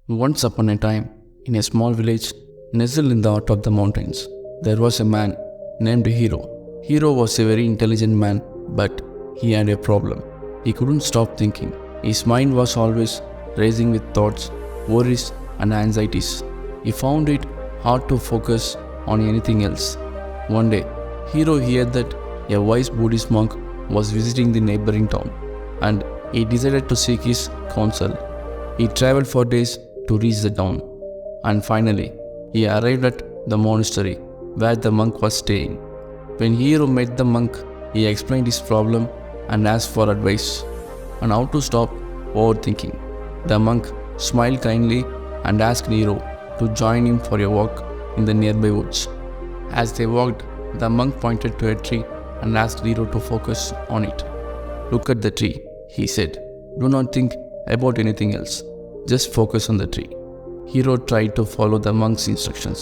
Once upon a time, in a small village nestled in the heart of the mountains, there was a man named Hero. Hero was a very intelligent man, but he had a problem. He couldn't stop thinking. His mind was always racing with thoughts, worries, and anxieties. He found it hard to focus on anything else. One day, Hero heard that a wise Buddhist monk was visiting the neighboring town, and he decided to seek his counsel. He traveled for days to reach the town, and finally, he arrived at the monastery where the monk was staying. When Hero met the monk, he explained his problem and asked for advice on how to stop overthinking. The monk smiled kindly and asked Hero to join him for a walk in the nearby woods. As they walked, the monk pointed to a tree and asked Hero to focus on it. "Look at the tree," he said. "Do not think about anything else. Just focus on the tree." Hero tried to follow the monk's instructions,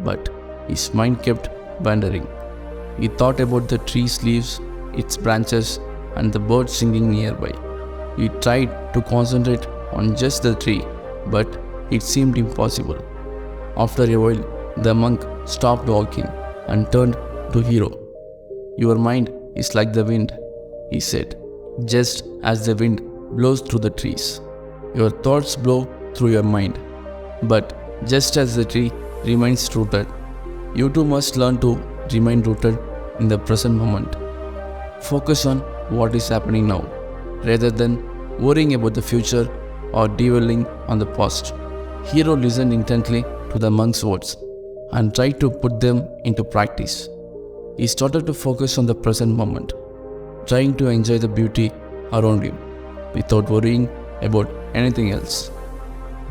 but his mind kept wandering. He thought about the tree's leaves, its branches, and the birds singing nearby. He tried to concentrate on just the tree, but it seemed impossible. After a while, the monk stopped walking and turned to Hero. "Your mind is like the wind," he said. "Just as the wind blows through the trees, your thoughts blow through your mind. But just as the tree remains rooted, you too must learn to remain rooted in the present moment. Focus on what is happening now, rather than worrying about the future or dwelling on the past." Hero listened intently to the monk's words and tried to put them into practice. He started to focus on the present moment, trying to enjoy the beauty around him without worrying about anything else.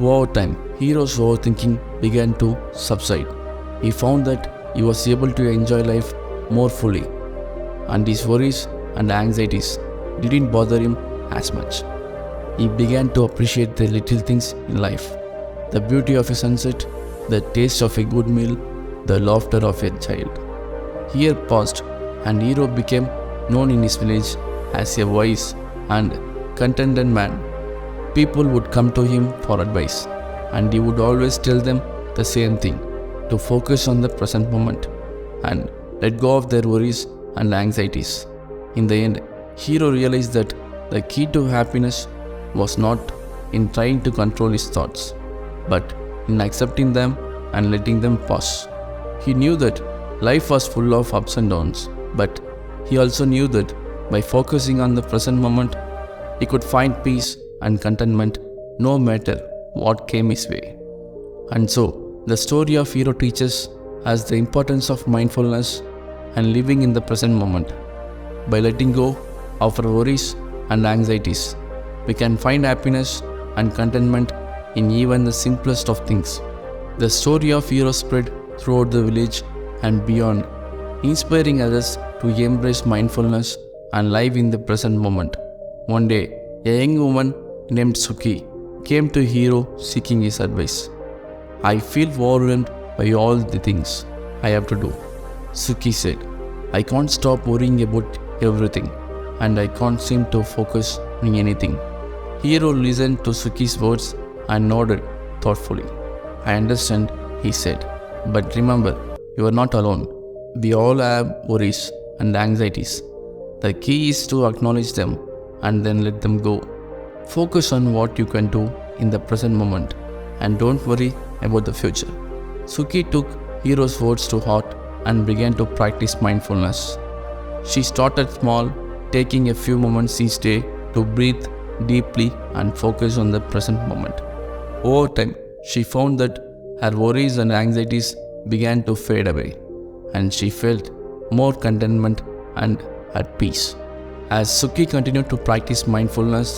Over time, Hero's overthinking began to subside. He found that he was able to enjoy life more fully, and his worries and anxieties didn't bother him as much. He began to appreciate the little things in life: the beauty of a sunset, the taste of a good meal, the laughter of a child. Years passed, and Hero became known in his village as a wise and contented man. People would come to him for advice, and he would always tell them the same thing: to focus on the present moment and let go of their worries and anxieties. In the end, Hero realized that the key to happiness was not in trying to control his thoughts, but in accepting them and letting them pass. He knew that life was full of ups and downs, but he also knew that by focusing on the present moment, he could find peace and contentment no matter what came his way. And so, the story of Hero teaches us the importance of mindfulness and living in the present moment. By letting go of our worries and anxieties, we can find happiness and contentment in even the simplest of things. The story of Hero spread throughout the village and beyond, inspiring others to embrace mindfulness and live in the present moment. One day, a young woman named Suki came to Hero seeking his advice. "I feel overwhelmed by all the things I have to do," Suki said. "I can't stop worrying about everything, and I can't seem to focus on anything." Hero listened to Suki's words and nodded thoughtfully. "I understand," he said. "But remember, you are not alone. We all have worries and anxieties. The key is to acknowledge them and then let them go. Focus on what you can do in the present moment and don't worry about the future." Suki took Hero's words to heart and began to practice mindfulness. She started small, taking a few moments each day to breathe deeply and focus on the present moment. Over time, she found that her worries and anxieties began to fade away, and she felt more contentment and at peace. As Suki continued to practice mindfulness,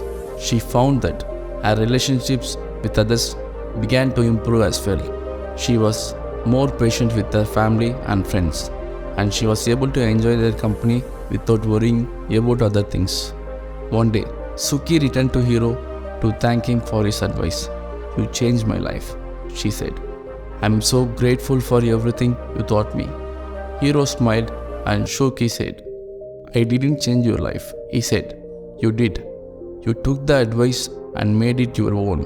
she found that her relationships with others began to improve as well. She was more patient with her family and friends, and she was able to enjoy their company without worrying about other things. One day, Suki returned to Hero to thank him for his advice. "You changed my life," she said. "I'm so grateful for everything you taught me." Hero smiled and shook his head. "I didn't change your life," he said. "You did. You took the advice and made it your own.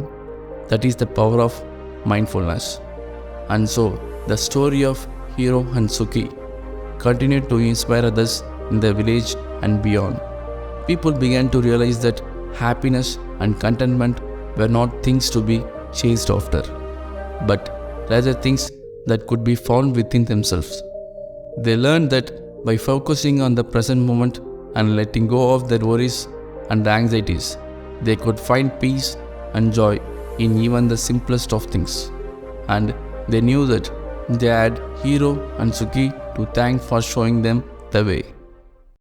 That is the power of mindfulness. And so, the story of Hiro and Suki continued to inspire others in the village and beyond. People began to realize that happiness and contentment were not things to be chased after, but rather things that could be found within themselves. They learned that by focusing on the present moment and letting go of their worries and anxieties, they could find peace and joy in even the simplest of things. And they knew that they had Hiro and Suki to thank for showing them the way.